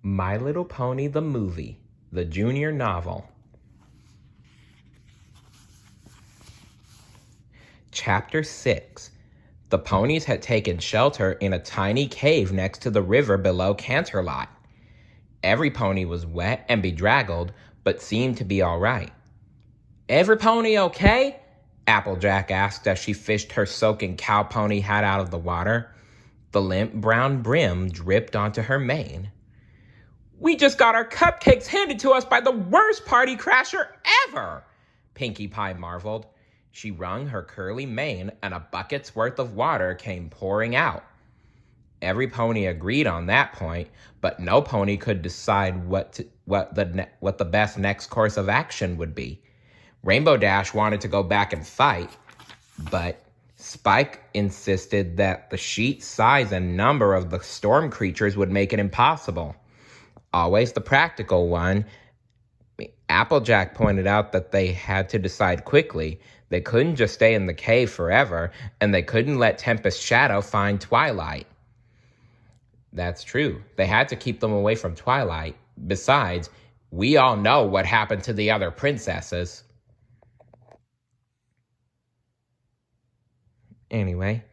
My Little Pony the Movie, the junior novel. Chapter 6. The ponies had taken shelter in a tiny cave next to the river below Canterlot. Every pony was wet and bedraggled, but seemed to be all right. "Every pony okay?" Applejack asked as she fished her soaking cow pony hat out of the water. The limp brown brim dripped onto her mane. "We just got our cupcakes handed to us by the worst party crasher ever!" Pinkie Pie marveled. She wrung her curly mane and a bucket's worth of water came pouring out. Every pony agreed on that point, but no pony could decide what the best next course of action would be. Rainbow Dash wanted to go back and fight, but Spike insisted that the sheet size and number of the storm creatures would make it impossible. Always the practical one, Applejack pointed out that they had to decide quickly. They couldn't just stay in the cave forever, and they couldn't let Tempest Shadow find Twilight. That's true. They had to keep them away from Twilight. Besides, we all know what happened to the other princesses. Anyway,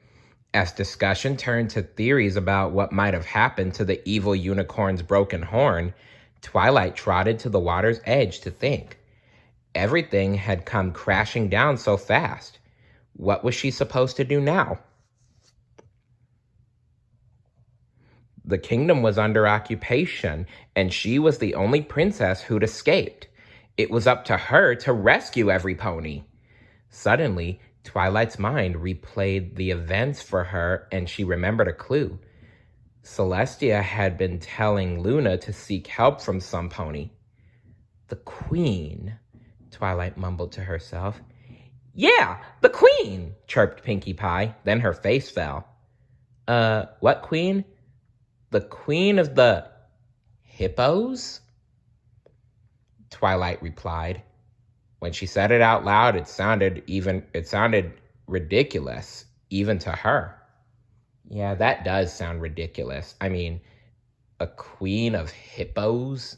as discussion turned to theories about what might have happened to the evil unicorn's broken horn, Twilight trotted to the water's edge to think. Everything had come crashing down so fast. What was she supposed to do now? The kingdom was under occupation, and she was the only princess who'd escaped. It was up to her to rescue every pony. Suddenly, Twilight's mind replayed the events for her, and she remembered a clue. Celestia had been telling Luna to seek help from some pony. "The Queen," Twilight mumbled to herself. "Yeah, the Queen," chirped Pinkie Pie. Then her face fell. What queen?" "The Queen of the Hippos?" Twilight replied. When she said it out loud, it sounded ridiculous, even to her. Yeah, that does sound ridiculous. I mean, a queen of hippos?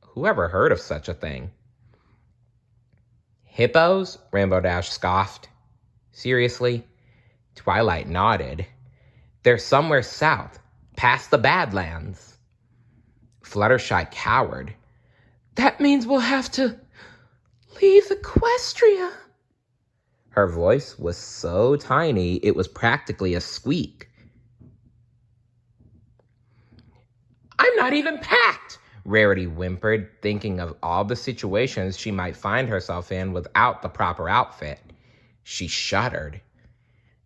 Who ever heard of such a thing? "Hippos?" Rainbow Dash scoffed. "Seriously?" Twilight nodded. "They're somewhere south, past the Badlands." Fluttershy cowered. "That means we'll have to leave Equestria." Her voice was so tiny it was practically a squeak. "I'm not even packed," Rarity whimpered, thinking of all the situations she might find herself in without the proper outfit. She shuddered.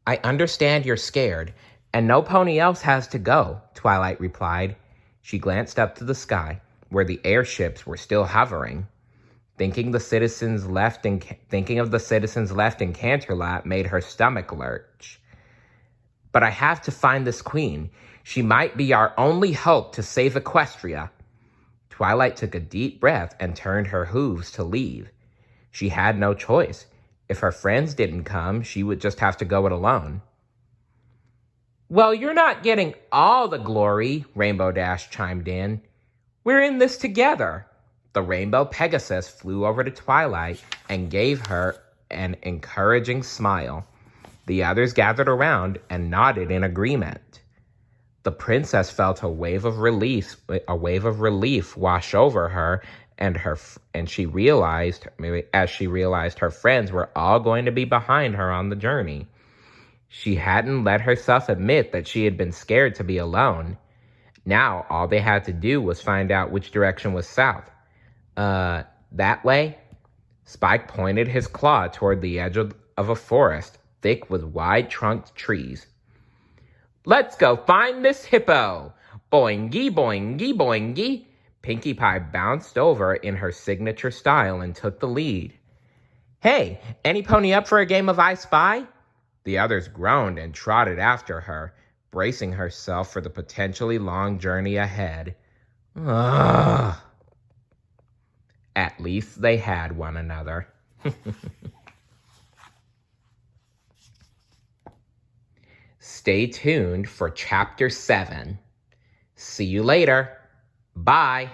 "I understand you're scared, and no pony else has to go," Twilight replied. She glanced up to the sky, where the airships were still hovering. Thinking of the citizens left in Canterlot made her stomach lurch. "But I have to find this queen. She might be our only hope to save Equestria." Twilight took a deep breath and turned her hooves to leave. She had no choice. If her friends didn't come, she would just have to go it alone. "Well, you're not getting all the glory," Rainbow Dash chimed in. "We're in this together." The rainbow Pegasus flew over to Twilight and gave her an encouraging smile. The others gathered around and nodded in agreement. The princess felt a wave of relief wash over her, and she realized, her friends were all going to be behind her on the journey. She hadn't let herself admit that she had been scared to be alone. Now all they had to do was find out which direction was south. That way?" Spike pointed his claw toward the edge of a forest, thick with wide-trunked trees. "Let's go find this hippo! Boingy, boingy, boingy!" Pinkie Pie bounced over in her signature style and took the lead. "Hey, any pony up for a game of I Spy?" The others groaned and trotted after her, bracing herself for the potentially long journey ahead. Ugh. At least they had one another. Stay tuned for Chapter 7. See you later. Bye.